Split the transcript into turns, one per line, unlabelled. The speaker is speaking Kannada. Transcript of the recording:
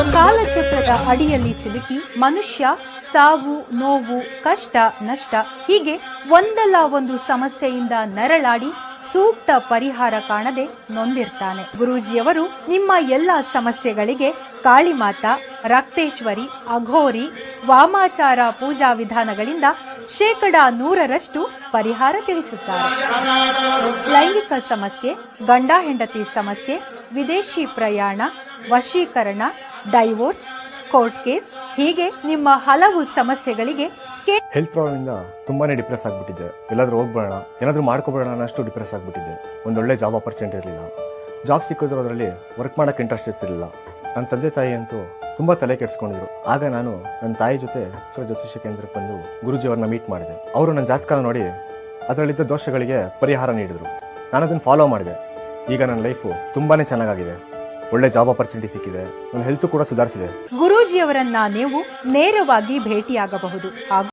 ಕಾಲಚಕ್ರದ ಅಡಿಯಲ್ಲಿ ಸಿಲುಕಿ ಮನುಷ್ಯ ಸಾವು, ನೋವು, ಕಷ್ಟ, ನಷ್ಟ ಹೀಗೆ ಒಂದಲ್ಲ ಒಂದು ಸಮಸ್ಯೆಯಿಂದ ನರಳಾಡಿ ಸೂಕ್ತ ಪರಿಹಾರ ಕಾಣದೆ ನೊಂದಿರ್ತಾನೆ. ಗುರೂಜಿಯವರು ನಿಮ್ಮ ಎಲ್ಲ ಸಮಸ್ಯೆಗಳಿಗೆ ಕಾಳಿಮಾತಾ, ರಕ್ತೇಶ್ವರಿ, ಅಘೋರಿ, ವಾಮಾಚಾರ ಪೂಜಾ ವಿಧಾನಗಳಿಂದ 100% ಪರಿಹಾರ ತಿಳಿಸುತ್ತಾರೆ. ಲೈಂಗಿಕ ಸಮಸ್ಯೆ, ಗಂಡ ಹೆಂಡತಿ ಸಮಸ್ಯೆ, ವಿದೇಶಿ ಪ್ರಯಾಣ, ವಶೀಕರಣ, ಡೈವೋರ್ಸ್, ಕೋರ್ಟ್ ಕೇಸ್ ಹೀಗೆ ನಿಮ್ಮ ಹಲವು ಸಮಸ್ಯೆಗಳಿಗೆ
ಹೆಲ್ತ್ ಪ್ರಾಬ್ಲಮ್ ಇಂದ ತುಂಬಾನೇ ಡಿಪ್ರೆಸ್ ಆಗ್ಬಿಟ್ಟಿದ್ದೆ. ಎಲ್ಲಾದ್ರೂ ಹೋಗ್ಬೇಡ, ಏನಾದ್ರೂ ಮಾಡ್ಕೋಬೇಡ ಅನ್ನಷ್ಟು ಡಿಪ್ರೆಸ್ ಆಗ್ಬಿಟ್ಟಿದ್ದೆ. ಒಂದೊಳ್ಳೆ ಜಾಬ್ ಆಪರ್ಚುನಿಟಿ ಇರಲಿಲ್ಲ. ಜಾಬ್ ಸಿಕ್ಕಿದ್ರು ಅದರಲ್ಲಿ ವರ್ಕ್ ಮಾಡಕ್ಕೆ ಇಂಟ್ರೆಸ್ಟ್ ಇರ್ತಿರ್ಲಿಲ್ಲ. ನನ್ನ ತಂದೆ ತಾಯಿ ಅಂತೂ ತುಂಬಾ ತಲೆ ಕೆಡಿಸ್ಕೊಂಡಿದ್ರು. ಆಗ ನಾನು ನನ್ನ ತಾಯಿ ಜೊತೆ ಜ್ಯೋತಿಷ್ಯ ಕೇಂದ್ರಕ್ಕೆ ಬಂದು ಗುರುಜಿ ಅವ್ರನ್ನ ಮೀಟ್ ಮಾಡಿದೆ. ಅವರು ನನ್ನ ಜಾತಕ ನೋಡಿ ಅದರಲ್ಲಿದ್ದ ದೋಷಗಳಿಗೆ ಪರಿಹಾರ ನೀಡಿದ್ರು. ನಾನು ಅದನ್ನ ಫಾಲೋ ಮಾಡಿದೆ. ಈಗ ನನ್ನ ಲೈಫು ತುಂಬಾನೇ ಚೆನ್ನಾಗಿದೆ. ಒಳ್ಳೆ ಜಾಬ್ ಆಪರ್ಚುನಿಟಿ ಸಿಕ್ಕಿದೆ. ನನ್ನ ಹೆಲ್ತ್ ಕೂಡ ಸುಧಾರಿಸಿದೆ.
ಗುರೂಜಿಯವರನ್ನ ನೀವು ನೇರವಾಗಿ ಭೇಟಿಯಾಗಬಹುದು ಹಾಗೂ